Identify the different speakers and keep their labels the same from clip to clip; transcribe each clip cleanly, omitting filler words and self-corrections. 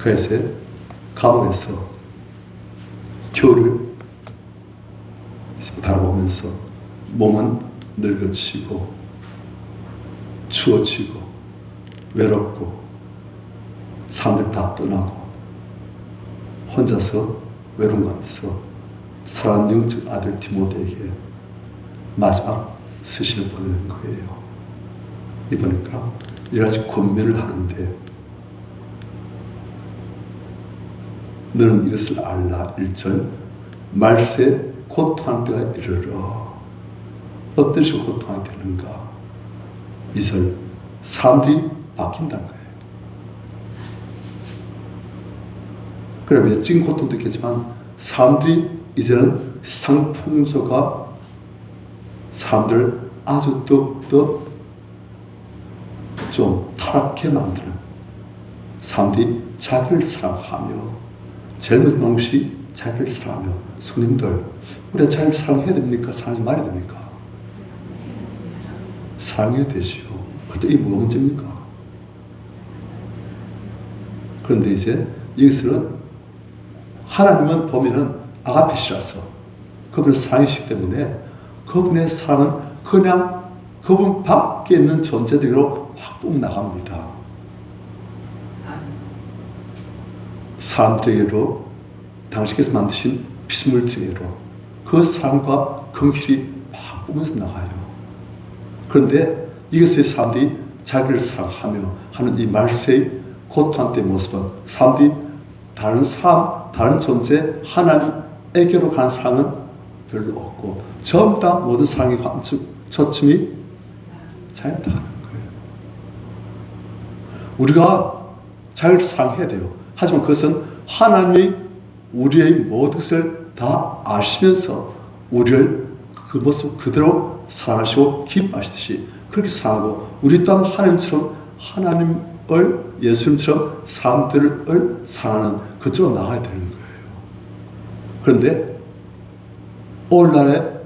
Speaker 1: 그래서 감옥에서 겨울을 바라보면서 몸은 늙어지고 추워지고 외롭고 사람들 다 떠나고 혼자서 외로운 가운데서 사랑하는 영적 아들 디모데에게 마지막 서신을 보내는 거예요. 이보니까 여러 가지 권면을 하는데, 너는 이것을 알라. 1절, 말세 고통할 때가 이르러. 어떤 식으로 고통하게 되는가? 2절, 사람들이 바뀐다는 거예요. 그래, 외적인 고통도 있겠지만 사람들이 이제는 상풍조가 사람들을 아주 더욱더 좀 타락해 만드는, 사람들이 자기를 사랑하며, 젊은 것이 자기를 사랑하며. 손님들, 우리가 자기를 사랑해야 됩니까? 사랑하지 말아야 됩니까? 사랑해야 되지요. 그것도 이게 뭐가 문제입니까? 그런데 이제 여기서는 하나님은 보면은 아가페시라서 그분의 사랑이시기 때문에 그분의 사랑은 그냥 그분 밖에 있는 존재들로 확 뿜나갑니다. 사람들에게로, 당신께서 만드신 피조물들에게로 그 사랑과 긍휼이 막 뿜어서 나가요. 그런데 이것의 사람들이 자기를 사랑하며 하는 이 말세의 고통한 때의 모습은, 사람들이 다른 사람, 다른 존재, 하나님에게로 간 사랑은 별로 없고 전부 다 모든 사랑의 초점이 자연다 하는 거예요. 우리가 자기를 사랑해야 돼요. 하지만 그것은 하나님이 우리의 모든 것을 다 아시면서 우리를 그 모습 그대로 사랑하시고 기뻐하시듯이 그렇게 사랑하고, 우리 또한 하나님처럼, 하나님을 예수님처럼 사람들을 사랑하는 그쪽으로 나가야 되는 거예요. 그런데 오늘날의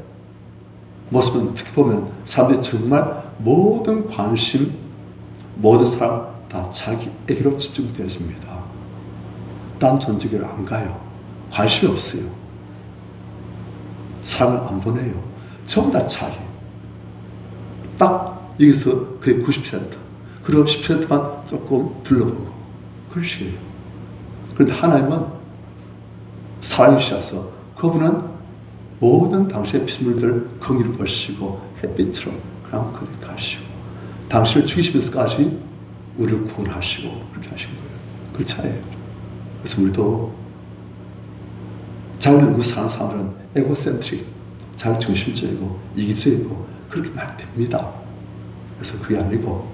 Speaker 1: 모습은 특히 보면 사람들이 정말 모든 관심, 모든 사랑 다 자기에게로 집중되어 있습니다. 딴 존재에게로 안 가요. 관심이 없어요. 사랑을 안 보내요. 전부 다 자기. 딱 여기서 거의 90%, 그리고 10%만 조금 둘러보고 그런 식이에요. 그런데 하나님은 사랑이시라서 그분은 모든 당신의 피조물들을 긍휼히 보시고 햇빛처럼 그냥 그렇게 가시고 당신을 죽이시면서까지 우리를 구원하시고 그렇게 하신 거예요. 그 차이예요. 그래서 우리도 자기를 우상하는 사람들은 에고센트릭, 자기중심적이고 이기적이고 그렇게 말이 됩니다. 그래서 그게 아니고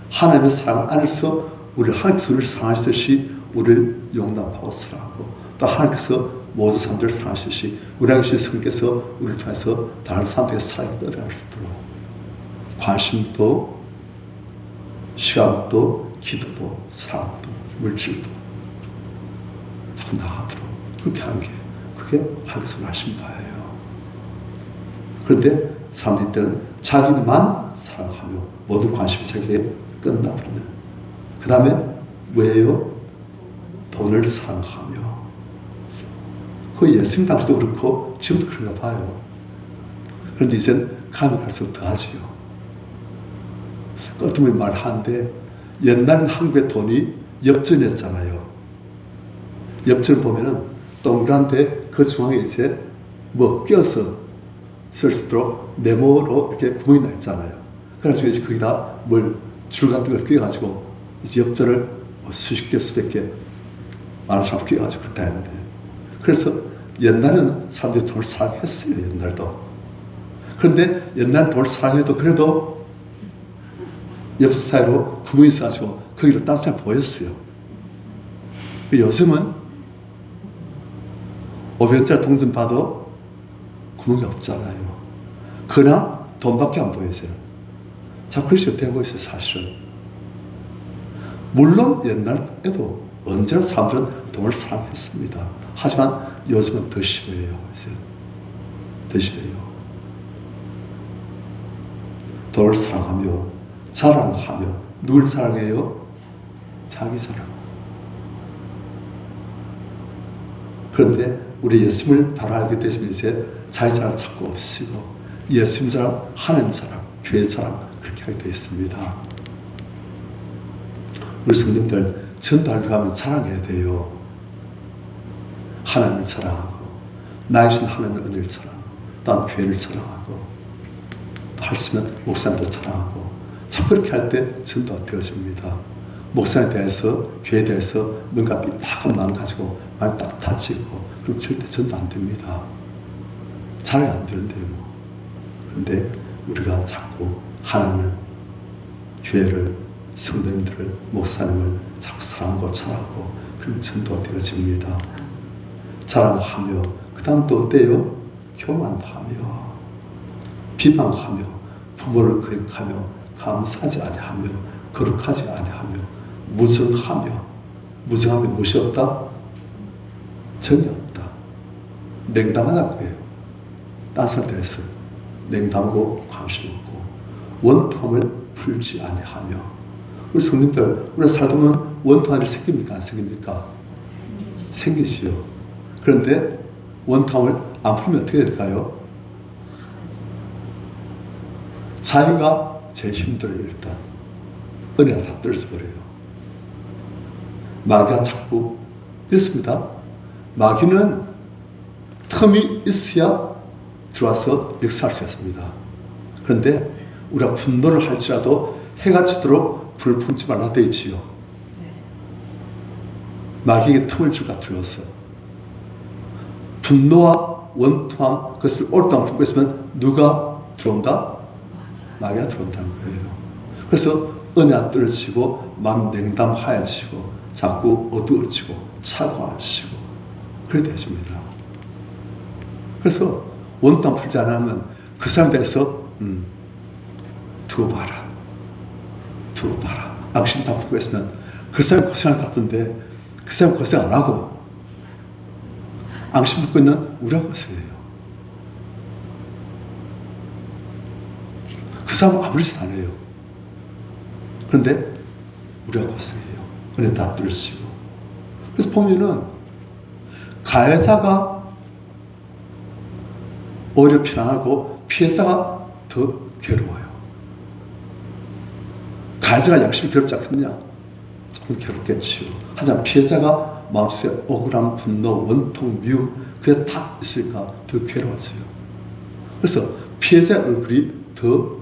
Speaker 1: 하나님의 사랑 안에서 하나님께서 우리를 사랑하시듯이 우리를 용납하고 사랑하고, 또 하나님께서 모든 사람들을 사랑하시듯이 우리 하나님 성께서 우리를 통해서 다른 사람들에게 사랑이 뻗어갈 수 있도록 관심도, 시간도, 기도도, 사랑도, 물질도 자꾸 나가도록 그렇게 하는 게, 그게 하나님께서 하신 바예요. 그런데 사람들이 때는 자기만 사랑하며 모든 관심이 자기에게 끝나버리는, 그 다음에 왜요? 돈을 사랑하며. 그 예수님 당시도 그렇고 지금도 그런가 봐요. 그런데 이젠 가면 갈수록 더하지요. 어떤 분이 말하는데, 옛날엔 한국의 돈이 엽전이었잖아요. 엽전 보면은 동그란데 그 중앙에 이제 뭐 껴서 쓸 수 있도록 네모로 이렇게 구멍이 나 있잖아요. 그래가지고 이제 거기다 뭘 줄 같은 걸 끼워가지고 이제 엽전을 뭐 수십 개, 수백 개 많은 사람 끼워가지고 그렇게 했는데, 그래서 옛날에는 사람들이 돈을 사랑했어요. 옛날도. 그런데 옛날엔 돈을 사랑해도 그래도 엽전 사이로 구멍이 있어가지고 거기로 딴 사람이 보였어요. 요즘은 500원짜리 동전 봐도 구멍이 없잖아요. 그냥 돈밖에 안 보여져요. 자꾸 그렇게 되고 있어요, 사실은. 물론 옛날에도 언제나 사람들은 돈을 사랑했습니다. 하지만 요즘은 더 심해요. 더 심해요. 돈을 사랑하며 자랑하며 누굴 사랑해요? 자기 사랑. 그런데 우리 예수님을 바로 알게 되시면 이제 자기 사랑 찾고 없으시고 예수님 사랑, 하나님 사랑, 교회 사랑 그렇게 하게 되어 있습니다. 우리 성도님들 전도하러 가면 자랑해야 돼요. 하나님을 사랑하고 나에 주신 하나님의 은혜를 사랑하고 또한 교회를 사랑하고 할 수 있으면 목사님도 사랑하고 참 그렇게 할 때 전도가 되어집니다. 목사에 대해서 교회에 대해서 뭔가 삐딱한 마음 가지고 마음이 딱 다치고 그럼 절대 전도 안 됩니다. 자랑이 안 되는데요. 그런데 우리가 자꾸 하나님을, 교회를, 성도님들을, 목사님을 자꾸 사랑하고 자랑하고 그럼 전도가 되어집니다. 자랑하며 그 다음 또 어때요? 교만하며 비방하며 부모를 거역하며 감사하지 아니하며 거룩하지 아니하며 무정하며 무엇이 없다? 정이 없다. 냉담하다는 거예요. 딴 사람에 대해서 냉담하고 관심 없고 원통함을 풀지 아니하며 우리 성도님들 우리가 살다 보면 원통한 일 생깁니까? 안 생깁니까? 생기지요. 그런데 원통함을 안 풀면 어떻게 될까요? 자유가 제일 힘들어요. 일단 은혜가 다 떨어져버려요. 마귀가 자꾸 이렇습니다. 마귀는 틈이 있어야 들어와서 역사할 수 있습니다. 그런데 우리가 분노를 할지라도 해가 지도록 불을 품지 말라 되어 있지요. 마귀에게 틈을 주가 두려워서 분노와 원통함 그것을 옳다고 품고 있으면 누가 들어온다? 마귀가 들어온다는 거예요. 그래서 은혜가 떨어지고 마음 냉담하여지고 자꾸 어두워지고 차가워지고 그렇게 되십니다. 그래서 원통 풀지 않으면 그 사람에 대해서 두고 봐라. 악심탕 품고 있으면 그 사람이 고생할 것 같은데 그 사람이 고생 안 하고 앙심 품고 있는 우리가 고생해요. 그 사람은 아무 짓도 안 해요. 그런데 우리가 고생해요. 은혜 다 떨어지고. 그래서 보면은 가해자가 오히려 편안하고 피해자가 더 괴로워요. 가해자가 양심이 괴롭지 않겠느냐? 조금 괴롭겠지요. 하지만 피해자가 마음속에 억울함, 분노, 원통, 미움 그게 다 있으니까 더 괴로워져요. 그래서 피해자 얼굴이 더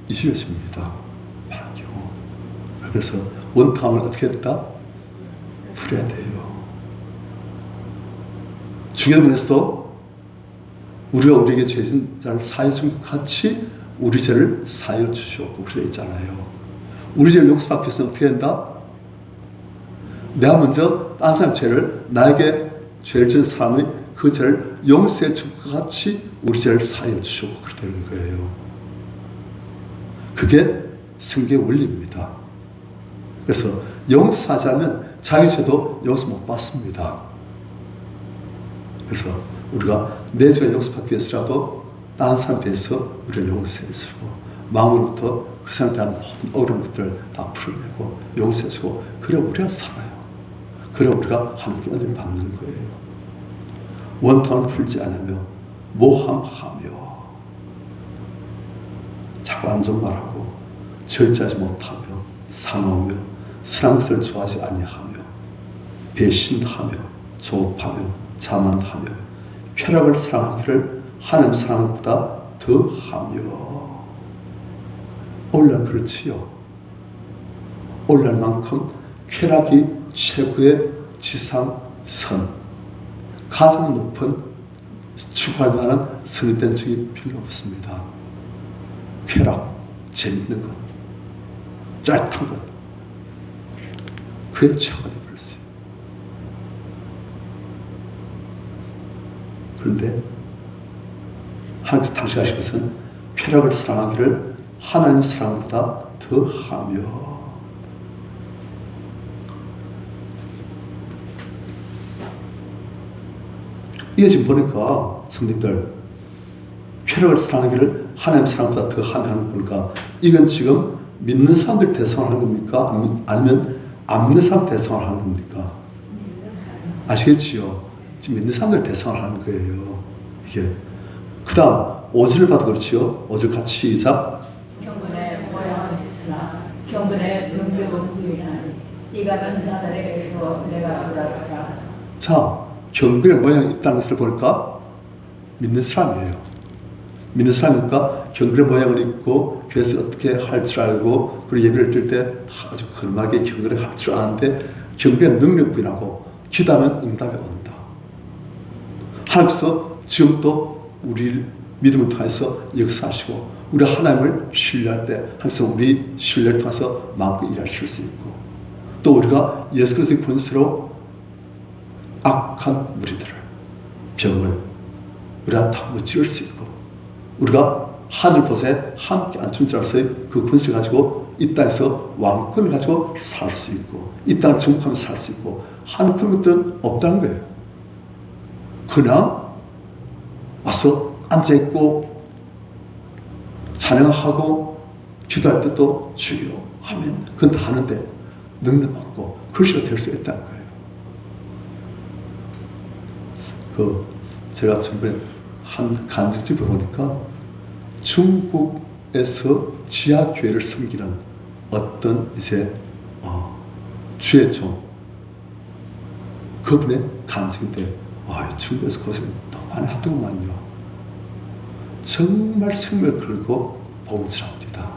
Speaker 1: 이심해집니다. 그래서 원통함을 어떻게 했다? 풀어야 돼요. 주기도문에서도 우리가 우리에게 죄진 자를 사하여 준 것 같이 우리 죄를 사하여 주시옵고 그렇게 있잖아요. 우리 죄를 용서받기 위해서는 어떻게 된다? 내가 먼저 다른 사람 죄를 나에게 죄를 지은 사람이 그 죄를 용서해 준 것 같이 우리 죄를 사하여 주시옵고 그렇게 되는 거예요. 그게 성경의 원리입니다. 그래서 용서하지 않으면 자기 죄도 용서 못 받습니다. 그래서 우리가 내 죄가 용서받기 위해서라도 다른 사람에 대해서 우리가 용서해주고 마음으로부터 그 사람에 대한 모든 억울한 것들을 다 풀어내고 용서해주고 그래 우리가 살아요. 그래 우리가 하나님께 은혜를 받는 거예요. 원통을 풀지 않으며 모함하며 자꾸 안 좋은 말하고 절제하지 못하며 사모하며 선한 것을 좋아하지 아니하며 배신하며 조업하며 자만하며 쾌락을 사랑하기를 하나님 사랑보다 더하며 오늘날 그렇지요. 오늘날만큼 쾌락이 최고의 지상선 가장 높은 추구할 만한 성립된 적이 별로 없습니다. 쾌락, 재밌는 것, 짜릿한 것 그게 최고가 되어버렸어요. 그런데 하나님께서 당시 하신 것은 쾌락을 사랑하기를 하나님 사랑보다 더하며 이게 지금 보니까 성님들 쾌락을 사랑하기를 하나님 사랑보다 더하며 하는 거 보니까 이건 지금 믿는 사람들 대상을 하는 겁니까? 아니면 안 믿는 사람 대상을 하는 겁니까? 아시겠지요? 지금 믿는 사람들 대상을 하는 거예요. 이게. 그 다음 5절을 봐도 그렇지요. 5절 같이 시작.
Speaker 2: 경건의 모양은 있으나 경건의 능력은 부인하니 이 같은 자들에게서 내가 받았으라.
Speaker 1: 자, 경건의 모양이 있다는 것을 보니까 믿는 사람이에요. 믿는 사람이니까 경건의 모양을 입고 교회에서 어떻게 할 줄 알고 그리고 예배를 드릴 때 아주 근엄하게 경건을 할 줄 아는데 경건의 능력 부인하고 기도하면 응답이 온다. 하나님께서 지금 또 우리 믿음을 통해서 역사하시고 우리 하나님을 신뢰할 때 항상 우리 신뢰를 통해서 마음껏 일하실 수 있고 또 우리가 예수 그리스도의 권세로 악한 무리들을 병을 우리가 다 무찌를 수 있고 우리가 하늘 보좌에 함께 앉은 자로서의 그 권세를 가지고 이 땅에서 왕권을 가지고 살 수 있고 이 땅을 정복하며 살 수 있고 하는 그런 것들은 없다는 거예요. 그냥 와서 앉아있고 찬양하고 기도할 때 또 주여 하면 그건 다 하는데 능력 없고 글씨가 될 수 있다는 거예요. 제가 전번에 한 간증집을 보니까 중국에서 지하교회를 섬기는 어떤 이제 주의 종 그분의 간증인데 중국에서 고생 너무 많이 하더구만요. 정말 생명을 걸고 봉사합니다.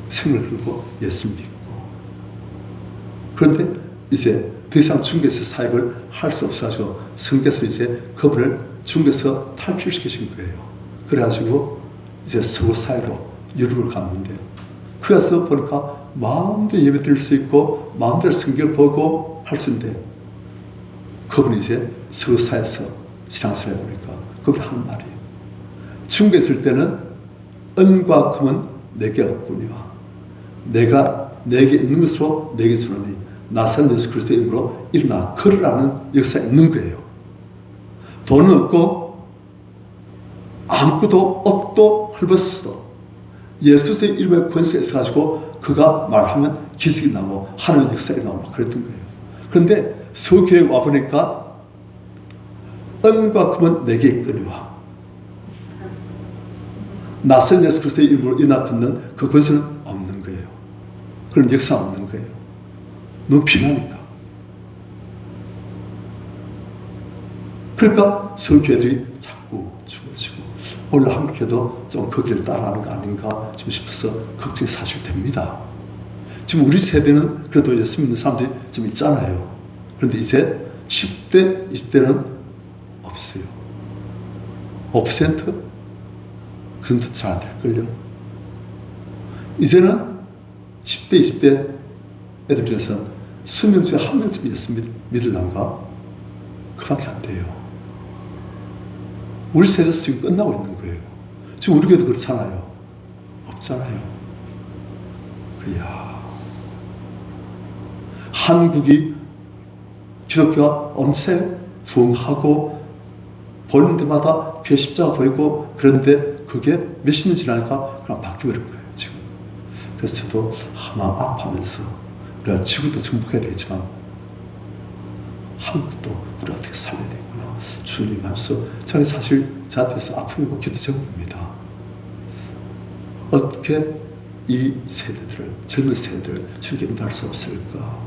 Speaker 1: 생명을 걸고 예수 믿고 그런데 이제 더 이상 중국에서 사역을 할 수 없어서 성께서 이제 그분을 중국에서 탈출시키신 거예요. 그래가지고 이제 서구 사회로 유럽을 갔는데 그 가서 보니까 마음대로 예배 드릴 수 있고 마음대로 성경을 보고 할 수 있는데 그분이 이제 서구 사회에서 신앙생활 해보니까 그분이 하는 말이 중국에 있을 때는 은과 금은 내게 없구니와 내가 내게 있는 것으로 내게 주노니 나사렛 예수 그리스도의 이름으로 일어나 걸으라는 역사가 있는 거예요. 돈은 없고 아무것도 옷도 헐벗어도 예수 그리스도의 이름의 권세가 있어가지고 그가 말하면 기적이 나고 하나님의 역사가 나오고 그랬던 거예요. 그런데 서교회에 와보니까 은과 금은 내게 있거니와 나사렛 예수 그리스도의 이름으로 일어나 걷는 그 권세는 없는 거예요. 그런 역사가 없는 거예요. 너무 피나니까. 그러니까 서교회들이 자꾸 죽어지고 오늘 한국교회도 좀 그 길을 따라하는 거 아닌가 좀 싶어서 걱정이 사실 됩니다. 지금 우리 세대는 그래도 예수 믿는 사람들이 좀 있잖아요. 그런데 이제 10대, 20대는 없어요. 5%? 그 정도 잘 안 될걸요. 이제는 10대, 20대 애들 중에서 20명 중에 1명쯤 예수 믿을란가? 그밖에 안 돼요. 우리 세대에서 지금 끝나고 있는 거예요. 지금 우리 교회도 그렇잖아요. 없잖아요. 이야. 한국이 기독교가 엄청 부흥하고 보는 데마다 교회 십자가 보이고 그런데 그게 몇십 년 지나니까 그냥 바뀌어버린 거예요, 지금. 그래서 저도 마음 아파하면서 우리가 지구도 정복해야 되지만 한국도 우리가 어떻게 살려야 되겠구나. 주님 하면서 저는 사실 저한테서 아픔이고 기도 제목입니다. 어떻게 이 세대들을, 젊은 세대들을 주님께 인도할 수 없을까?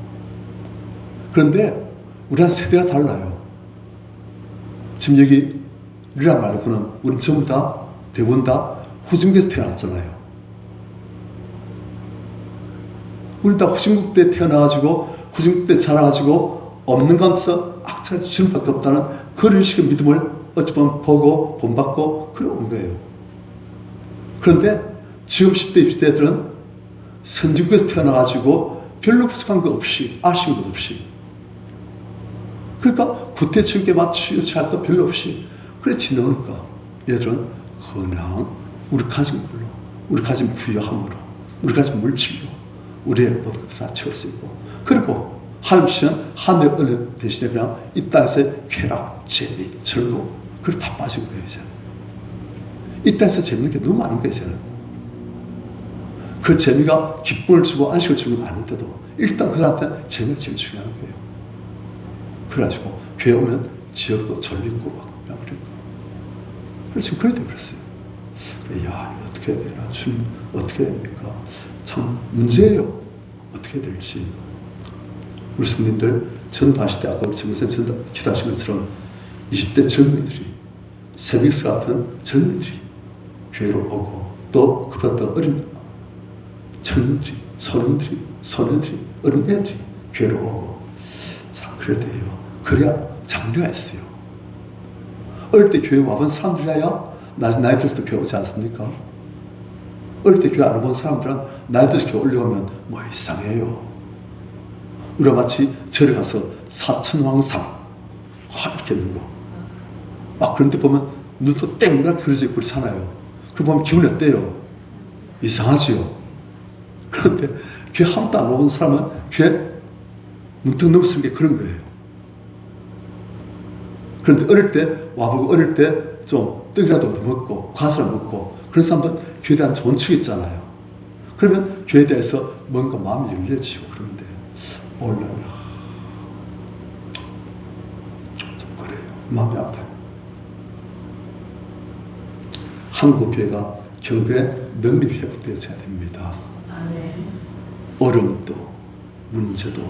Speaker 1: 그런데 우리랑 세대가 달라요. 지금 여기 우리랑 말고는 우리는 전부 다 대부분 다 후진국에서 태어났잖아요. 우리 다 후진국 때 태어나가지고 후진국 때 자라가지고 없는 가운데서 악착 주는 밖에 없다는 그런 식의 믿음을 어찌 보면 보고 본받고 그래 온 거예요. 그런데 지금 10대, 20대들은 선진국에서 태어나가지고 별로 부족한 것 없이 아쉬운 것 없이 그러니까 구태출게 막 치유치할 것 별로 없이 그래 지내니까 얘들은 그냥 우리 가진 걸로 우리 가진 부유함으로 우리 가진 물질로 우리의 모든 것을 다 채울 수 있고 그리고 하나님 주시는 하늘의 은혜 대신에 그냥 이 땅에서의 쾌락, 재미, 즐거움 그걸 다 빠진 거예요 이제. 이 땅에서 재밌는 게 너무 많은 거예요 이제는. 그 재미가 기쁨을 주고 안식을 주는 건 아닌데도 일단 그들한테 재미가 제일 중요한 거예요. 그래가지고 교회 오면 지었고 졸리고 막 그랬고. 그래서 지금 그래 돼버렸어요. 그래, 야, 이거 어떻게 해야 되나? 주님, 어떻게 해야 됩니까? 참 문제예요. 어떻게 해야 될지. 우리 스님들 전도하실 때 아까 우리 정선생님 기도하신 것처럼 20대 젊은이들이 세빅스 같은 젊은이들이 교회로 오고 또 그보다 더 어린 청년들이, 소년들이, 어린애들이 교회로 오고 참 그래야 돼요. 그래야 장려가 있어요. 어릴 때 교회 와본 사람들이야 나이 들어서도 교회 오지 않습니까? 어릴 때 교회 안 와본 사람들은 나이 들어서 교회 올라가면 뭐 이상해요. 우리가 마치 절에 가서 사천왕상 이렇게 있는 거. 그런데 보면 눈도 땡그랗게 그려져 있고 그렇잖아요. 그럼 보면 기분이 어때요? 이상하지요. 그런데 교회 한 번도 안 와본 사람은 교회 문득 넘어서는 게 그런 거예요. 그런데 어릴 때 와보고 어릴 때 좀 떡이라도 먹고 과자를 먹고 그런 사람들은 교회에 대한 좋은 축이 있잖아요. 그러면 교회에 대해서 뭔가 마음이 열려지고 그러는데 올라라 좀 그래요. 마음이 아파요. 한국 교회가 경건의 능력이 회복되어야 됩니다.
Speaker 2: 아멘.
Speaker 1: 어려움도 문제도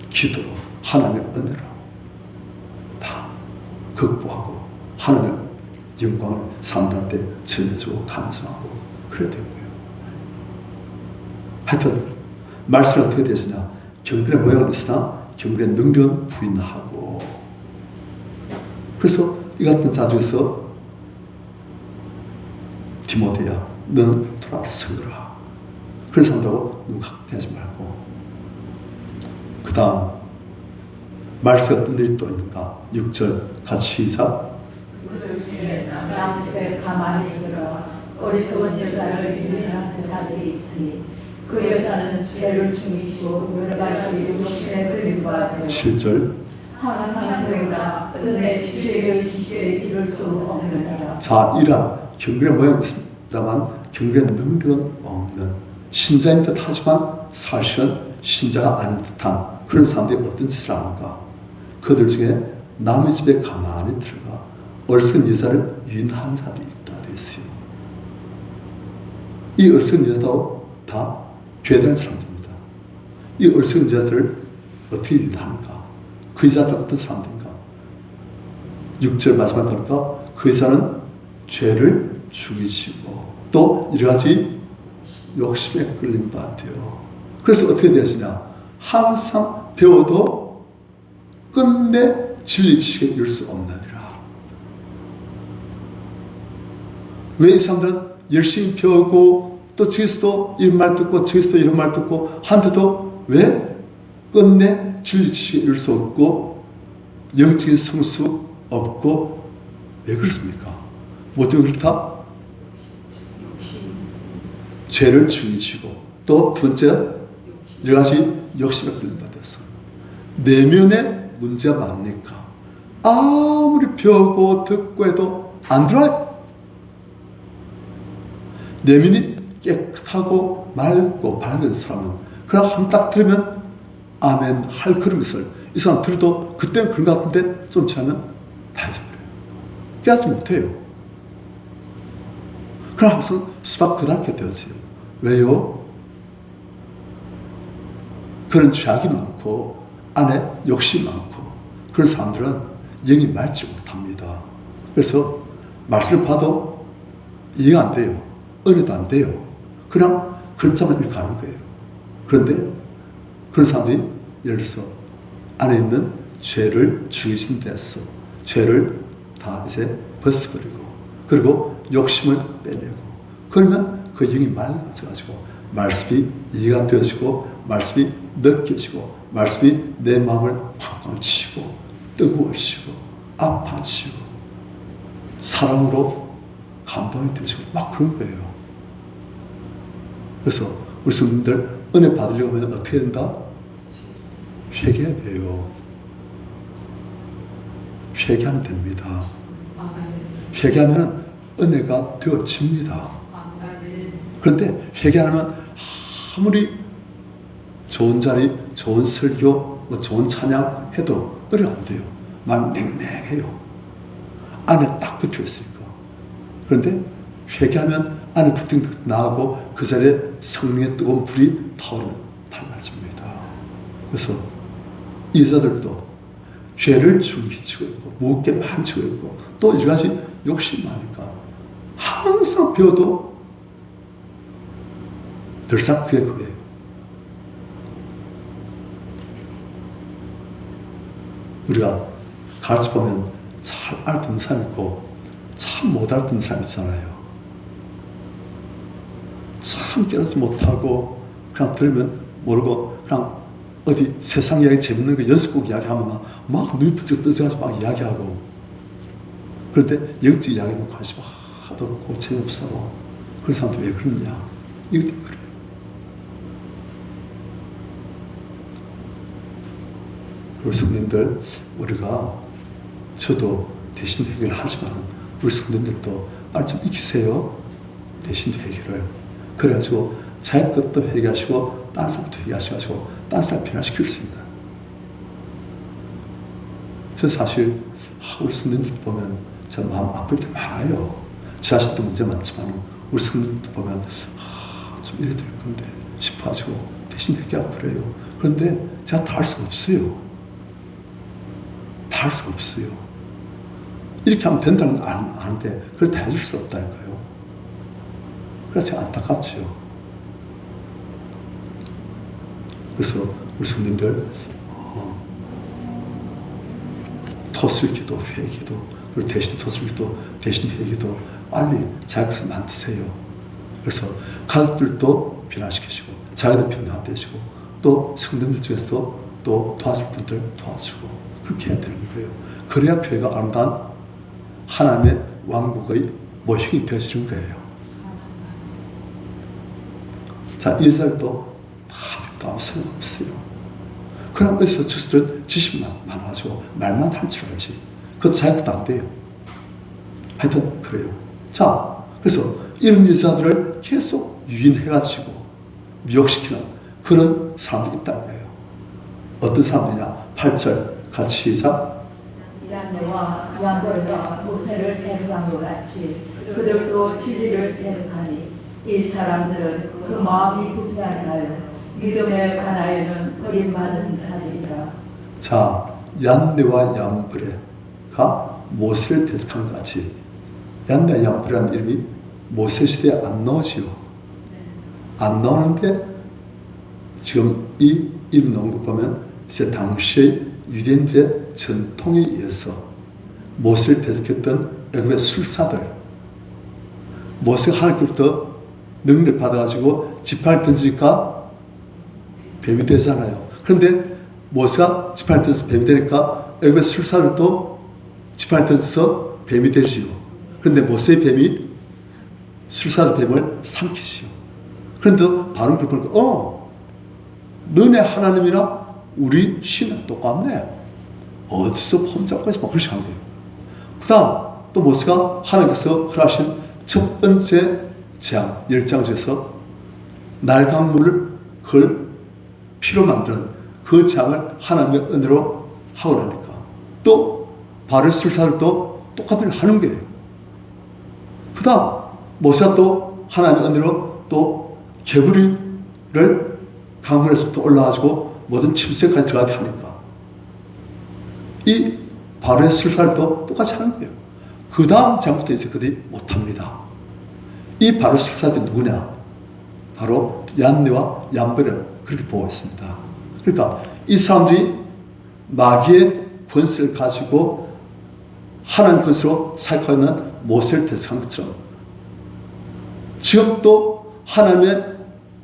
Speaker 1: 기도로 하나님의 은혜로 다 극복하고 하나님의 영광을 사람들한테 전해주고 감사하고 그래야 되고요. 하여튼 말씀은 어떻게 되시냐? 경건의 모양은 있으나 경건의 능력은 부인하고. 그래서 이 같은 자주에서 디모데야 너는 돌아서라. 그런 사람들하고 너무 가깝게 하지 말고. 그 다음 말씀 어떤 일이 또 있는가? 6절 같이 시작.
Speaker 2: 그들 중에 남집에 가만히 들어 어리석은 여자를 유인하는 자들이 있으니 그 여자는 죄를 중이시고 여러 가지 욕심에 끌린 바 되어
Speaker 1: 7절.
Speaker 2: 항상 배우나 은혜 지식의 지식에 이룰 수 없느니라.
Speaker 1: 자, 이러한 경건의 모양이 있습니다만 경건의 능력은 없는 신자인 듯 하지만 사실은 신자가 아닌 듯한 그런 사람들이 어떤 짓을 하는가? 그들 중에 남의 집에 가만히 들어가 어리석은 여자를 유인하는 자들이 있다 됐어요. 이 어리석은 여자도 다 교회에 다니는 사람들입니다. 이 어리석은 여자들을 어떻게 유인하는가? 그 여자들은 어떤 사람들인가? 6절 마지막에 보니까 그 여자는 죄를 죽이시고 또 여러 가지 욕심에 끌린 바 같아요. 그래서 어떻게 되시냐? 항상 배워도 끝내 진리 지식에 이룰 수 없느니라. 왜 이 사람들은 열심히 배우고 또 저기서도 이런 말 듣고 저기서도 이런 말 듣고 한데도 왜 끝내 진리 지식에 이룰 수 없고 영적인 성수 없고 왜 그렇습니까? 뭐 때문에 그렇다? 죄를 죽이시고 또 두 번째 여러 가지 욕심에 끌린 바 되었어. 내면에 문제가 많으니까 아무리 배우고 듣고 해도 안 들어요. 내면이 깨끗하고 맑고 밝은 사람은 그냥 한 딱 들으면 아멘 할 그런 것을 이 사람 들어도 그때는 그런 것 같은데 좀 지나면 다 잊어버려요. 깨닫지 못해요. 그럼 항상 수박 그다랗게 되어져요. 왜요? 그런 죄악이 많고 안에 욕심이 많고 그런 사람들은 영이 맑지 못합니다. 그래서 말씀을 봐도 이해가 안 돼요. 은혜도 안 돼요. 그냥 글자만 이렇게 가는 거예요. 그런데 그런 사람들이 예를 들어서 안에 있는 죄를 죽이신 데서 죄를 다 이제 벗어버리고 그리고 욕심을 빼내고 그러면 그 영이 맑아져가지고 말씀이 이해가 되어지고 말씀이 느껴지고 말씀이 내 마음을 쾅쾅 치고 뜨거워지고 아파지고 사랑으로 감동이 되시고 막 그런 거예요. 그래서 우리 성도님들 은혜 받으려고 하면 어떻게 된다? 회개해야 돼요. 회개하면 됩니다. 회개하면 은혜가 되어집니다. 그런데 회개 안 하면 아무리 좋은 자리, 좋은 설교, 좋은 찬양 해도 은혜가 안 돼요. 마음이 냉랭해요. 안에 딱 붙어 있으니까. 그런데 회개하면 안에 붙은 것 나가고 그 자리에 성령의 뜨거운 불이 타오르면 달라집니다. 그래서 이 여자들도 죄를 숨기치고 있고 무겁게 만지고 있고 또 여러 가지 욕심이 많으니까 항상 배워도 늘상 그게 그거예요. 우리가 가르쳐 보면 잘 알아듣는 사람 있고 참 못 알아듣는 사람 있잖아요. 참 깨닫지 못하고 그냥 들으면 모르고 그냥 어디 세상 이야기 재밌는 거 연습곡 이야기하면 막 눈이 번쩍 떠져가지고 막 이야기하고 그런데 영적 이야기는 관심 하나도 없고 재미없어. 그런 사람들 왜 그러느냐? 이거 때문에 그래요. 그리고 성도님들 우리가 저도 대신 회개를 하지만 우리 성도님들도 빨리 좀 익히세요. 대신 회개를. 그래가지고 자기 것도 회개하시고 딴 사람도 회개하셔가지고 딴 사람 변화시킬 수 있는. 저 사실 우리 성도님들 보면 저 마음 아플 때 많아요. 저 자신도 문제 많지만 우리 성도님들 보면 좀 이래 될 건데 싶어가지고 대신 회개하고 그래요. 그런데 제가 다 할 수가 없어요. 다 할 수가 없어요. 이렇게 하면 된다는 건 아는데 그걸 다 해줄 수 없다니까요. 그래서 제가 안타깝죠. 그래서 우리 성도님들 토슬기도 회기도 그리고 대신 토슬기도 대신 회기도 빨리 자기 것을 만드세요. 그래서 가족들도 변화시키시고 자기도 변화되시고 또 성도님들 중에서 또 도와줄 분들 도와주고 그렇게 해야 되는 거예요. 그래야 교회가 아름다운 하나님의 왕국의 모형이 되어지는 거예요. 자, 이 여자들도 아무 소용없어요. 그냥 어디서 주스들 지식만 많아가지고 말만 할 줄 알지. 그것도 자기도 안 돼요. 하여튼 그래요. 자, 그래서 이런 여자들을 계속 유인해가지고 미혹시키는 그런 사람들이 있다는 거예요. 어떤 사람들이냐? 8절 같이 시작.
Speaker 2: 얀네와 얀보르가 모세를 해석한 것 같이 그들도 진리를 해석하니 이 사람들은 그 마음이 부패한 자요 믿음에 관하여는 버림받은 자들이라. 자,
Speaker 1: 얀네와 얀브레가 모세를 해석한 것 같이 얀네 얀브레라는 이름이 모세 시대에 안 나오지요. 안 나오는데 지금 이 이름 나온 거 보면 이제 당시의 유대인들의 전통에 의해서 모세를 대적했던 애굽의 술사들, 모세가 하나님께로부터 능력을 받아가지고 지팡이를 던지니까 뱀이 되잖아요. 그런데 모세가 지팡이를 던져서 뱀이 되니까 애굽의 술사들도 지팡이를 던져서 뱀이 되지요. 그런데 모세의 뱀이 술사들 뱀을 삼키지요. 그런데 바로 그걸 보니까 너네 하나님이나 우리 신은 똑같네. 어디서 폼잡고서 막 그렇게 하는 거예요. 그 다음 또 모세가 하나님께서 허락하신 첫 번째 재앙, 10장 중에서 날강물을 그걸 피로 만드는 그 재앙을 하나님의 은혜로 하고 나니까 또 바알 술사들도 똑같은 걸 하는 거예요. 그 다음 모세가 또 하나님의 은혜로 또 개구리를 강물에서부터 올라가지고 모든 침새까지 들어가게 하니까 이 바로의 술사들도 똑같이 하는 거예요. 그 다음 장부터 이제 그들이 못합니다. 이 바로 술사들이 누구냐? 바로 얀네와 얀베를 그렇게 보고 있습니다. 그러니까 이 사람들이 마귀의 권세를 가지고 하나님 것으로 사역하고 있는 모세를 대적한 것처럼 지금도 하나님의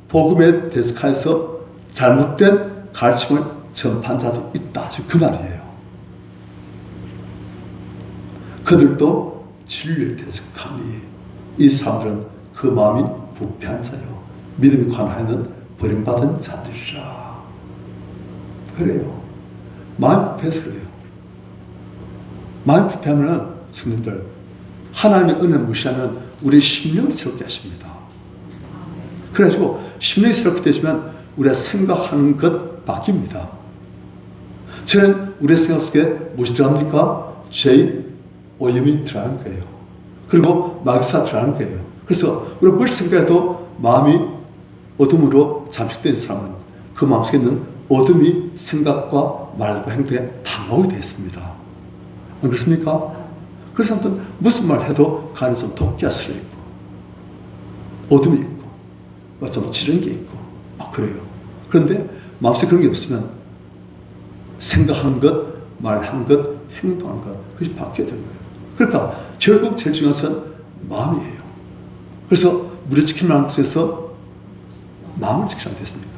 Speaker 1: 복음에 대적하여서 잘못된 가르침을 전파한 자도 있다. 지금 그 말이에요. 그들도 진리를 대적하니 이 사람들은 그 마음이 부패한 자요 믿음에 관하여는 버림받은 자들이라. 그래요. 마음이 부패해서 그래요. 마음이 부패하면 성도님들 하나님의 은혜를 무시하면 우리 심령이 새롭게 하십니다. 그래가지고 심령이 새롭게 되시면 우리가 생각하는 것 바뀝니다. 저는 우리의 생각 속에 무엇이 들어갑니까? 죄의 오염이 들어가는 거예요. 그리고 마귀가 들어가는 거예요. 그래서 우리가 뭘 생각해도 마음이 어둠으로 잠식된 사람은 그 마음속에 있는 어둠이 생각과 말과 행동에 다 나오게 되어 있습니다. 안 그렇습니까? 그래서 아무튼 무슨 말 해도 그 안에 좀 독기가 슬어 있고 어둠이 있고 좀 지른 게 있고 막 그래요. 그런데 마음속에 그런 게 없으면 생각하는 것, 말하는 것, 행동하는 것 그것이 바뀌어야 되는 거예요. 그러니까 결국 제일 중요한 것은 마음이에요. 그래서 무리 지키는 마음 속에서 마음을 지키라는 됐습니까?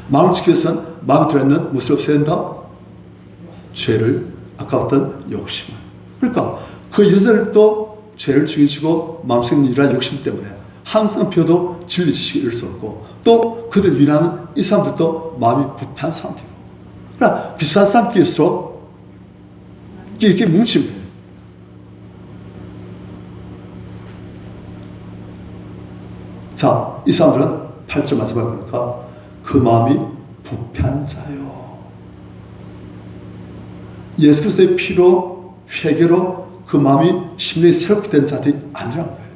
Speaker 1: 마음을 지키기 위해서는 마음에 들어있는 무엇을 없애야 된다? 죄를, 아까 봤던 욕심을. 그러니까 그 여자들도 죄를 죽이시고 마음속에 있는 이러한 욕심 때문에 항상 비워도 진리 지식을 잃을 수 없고 또 그들 위하는 이 사람들도 마음이 부패한 사람들이고 그러나 비슷한 사람들일수록 이렇게 뭉친 거예요. 자, 이 사람들은 8절 마지막에 보니까 그 마음이 부패한 자요. 예수 그리스도의 피로 회개로 그 마음이 심령이 새롭게 된 자들이 아니라는 거예요.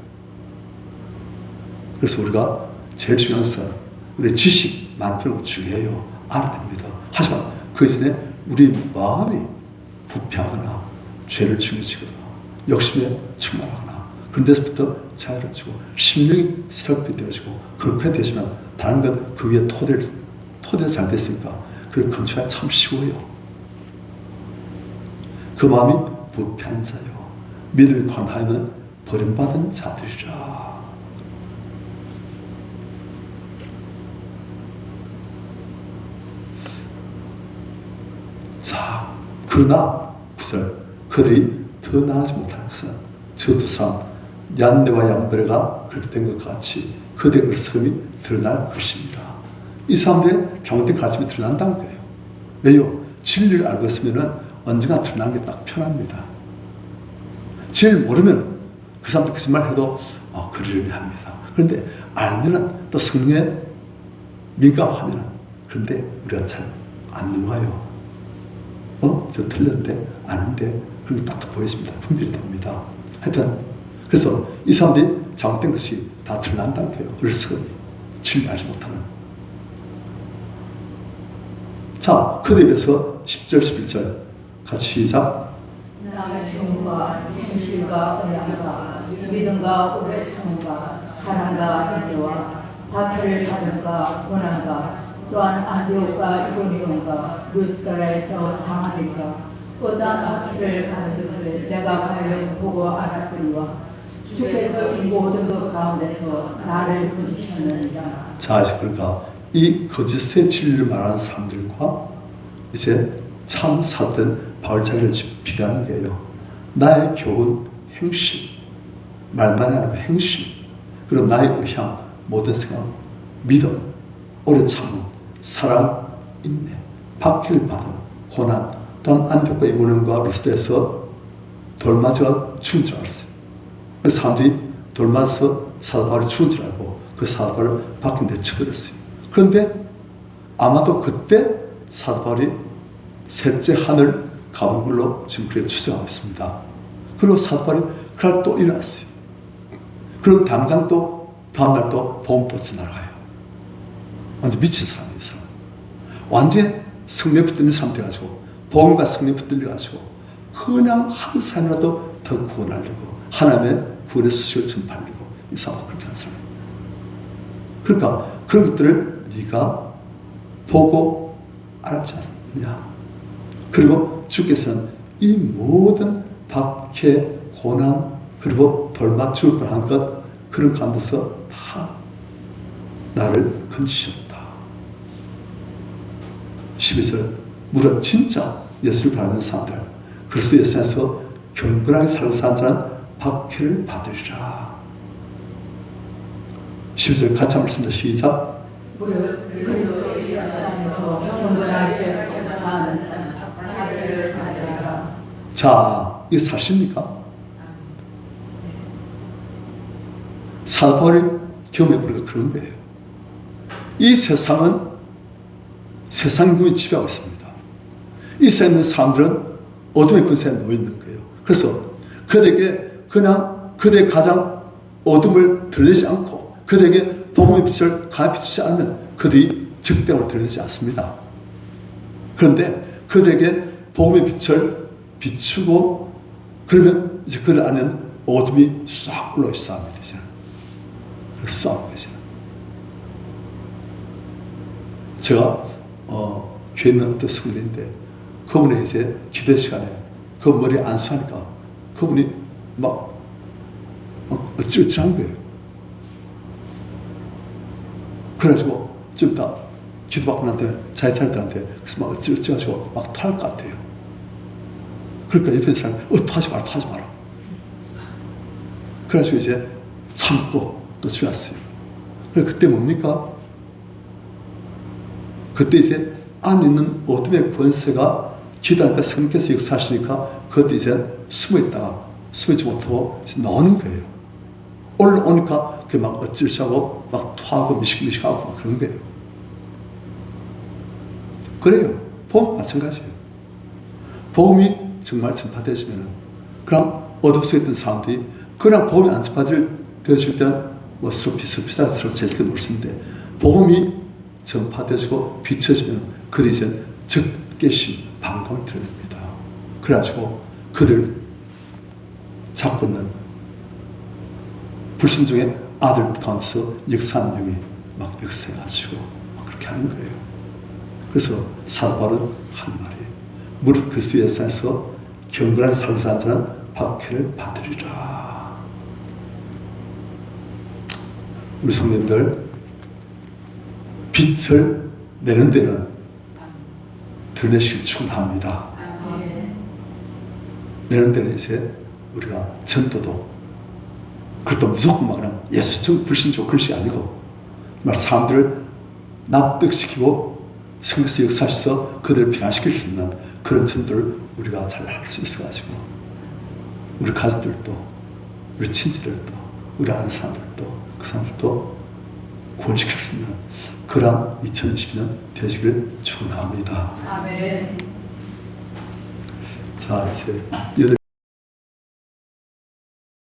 Speaker 1: 그래서 우리가 제일 중요한 것은 우리의 지식 많다는 거 중요해요. 알아야 됩니다. 하지만 그 이전에 우리 마음이 부패하거나 죄를 중요시거나 욕심에 충만하거나 그런 데서부터 자유로워지고 심령이 새롭게 되어지고 그렇게 되시면 다른 건 그 위에 토대가 잘 됐으니까 그게 건축하기 참 쉬워요. 그 마음이 부패한 자요. 믿음이 관하여는 버림받은 자들이라. 자, 그러나 9절 그들이 더 나아지 못할 것은 저 두 사람 얀네와 얌브레가 그렇게 된 것 같이 그들의 어리석음이 드러날 것입니다. 이 사람들의 잘못된 가르침이 드러난다는 거예요. 왜요? 진리를 알고 있으면 언젠가 드러나는 게 딱 편합니다. 진리를 모르면 그 사람들 거짓말 해도 그러려니 합니다. 그런데 알면 또 성령에 민감하면 그런데 우리가 잘 안 넘어가요. 저 틀렸는데 아는데 그런 게 딱 보여집니다. 분별이 됩니다. 하여튼 그래서 이 사람들이 잘못된 것이 다 드러난다는 거예요. 어리석음이 진리 알지 못하는. 자, 그들에 비해서 10절 11절 같이 시작.
Speaker 2: 나의 경과 현실과 의향과 믿음과 오래 참음과 사랑과 인내와 박해를 받음과 고난과 또한 안디옥과 이고니온과 루스드라에서 당하니까 어떠한 박해를 받은 것을 내가 과연 보고 알았거니와 주께서 이 모든 것 가운데서 나를 건지시느니라.
Speaker 1: 자, 그러니까 이 거짓의 진리를 말하는 사람들과 이제 참 사도된 바울 자기를 비교하는 거예요. 나의 교훈, 행실, 말만이 아니고 행실, 그리고 나의 의향, 모든 생각, 믿음, 오래 참음, 사랑, 인내, 박해를 받음, 고난, 또한 안디옥과 이고니온과 루스드라에서 돌맞아가 죽은 줄 알았어요. 그 사람들이 돌맞아서 사도 바울이 죽은 줄 알고 그 사도 바울을 밖에 내쳐버렸어요. 그런데 아마도 그때 사도 바울이 셋째 하늘 가본 걸로 지금 그렇게 추정하고 있습니다. 그리고 사도 바울이 그날 또 일어났어요. 그리고 당장 또 다음날 또 복음 또 지나가요. 완전 미친 사람이에요. 사람. 완전히 성령에 붙들린 사람 돼가지고 복음과 성령에 붙들려가지고 그냥 한 사람이라도 더 구원하려고 하나님의 구원의 소식을 전파하려고 이 사람은 그렇게 하는 사람입니다. 그러니까 그런 것들을 네가 보고 알았지 않느냐. 그리고 주께서는 이 모든 박해, 고난, 그리고 돌맞 죽을 뻔한 것 그런 가운데서 다 나를 건지셨다. 12절 물론 진짜 예수를 바라는 사람들 그리스도 예수 안에서 경건하게 살고 사는 자는 박해를 받으리라. 12절 같이 한번 읽습니다. 시작.
Speaker 2: 그리스도 예수 안에서 경건하게 사는 자는 박해를 받으리라.
Speaker 1: 자, 이게 사실입니까? 사도 바울이 경험해보니까 그런 거예요. 이 세상은 세상 기운이 지배하고 있습니다. 이 세상에 있는 사람들은 어둠의 권세에 놓여 있는 거예요. 그래서 그들에게 그냥 그들의 가장 어둠을 드러내지 않고 그들에게 복음의 빛을 강하게 비추지 않으면 그들이 적대감을 드러내지 않습니다. 그런데 그들에게 복음의 빛을 비추고 그러면 이제 그들 안에는 어둠이 싹 올라오기 싸움이 되잖아요. 그래서 싸움이 되잖아요. 제가 교회 있는 어떤 성도인데 그분의 이제 기도 시간에 그 머리에 안수하니까 그분이 막 어찌어찌한 거예요. 그래가지고 좀 이따 기도받고 나한테 자기 차례들한테 그래서 막 어찌어찌 가지고 막 토할 것 같아요. 그러니까 옆에 있는 사람이 토하지 마라. 그래가지고 이제 참고 또 집에 왔어요. 그때 뭡니까? 그때 이제 안에 있는 어둠의 권세가 기도하니까 성령께서 역사하시니까 그것도 이제 숨어있지 못하고 이제 나오는 거예요. 올라오니까 그게 막 어찌하고 막 토하고 미식미식하고 막 그런 거예요. 그래요. 복음 마찬가지예요. 복음이 정말 전파되시면은 그럼 어둠 속에 있던 사람들이 그냥 복음이 안 전파되어질 때는 뭐 서로 비슷비슷하게 서로 재밌게 놀 수 있는데 복음이 전파되시고 비춰지면 그들이 이제 적개심, 반감을 드러냅니다. 그래가지고 그들 잡고 있는 불순종의 아들 가운데서 역사하는 영이 막 역사해가지고 막 그렇게 하는 거예요. 그래서 사도 바울은 한 말이 무릇 그리스도 예수 안에서 경건한 삶을 사는 자는 박해를 받으리라. 우리 성도님들 빛을 내는 데는 드러내시길 축원합니다. 내는 데는 이제 우리가 전도도 그것도 무조건 막 그냥 예수적 불신적 그것이 아니고 사람들을 납득시키고 성령께서 역사하셔서 그들을 변화시킬 수 있는 그런 전도를 우리가 잘 할 수 있어가지고 우리 가족들도 우리 친지들도 우리 아는 사람들도 그 사람들도 구원시킬 수 있는 그런 2020년 되시길 축원합니다.
Speaker 2: 아멘.
Speaker 1: 자, 이제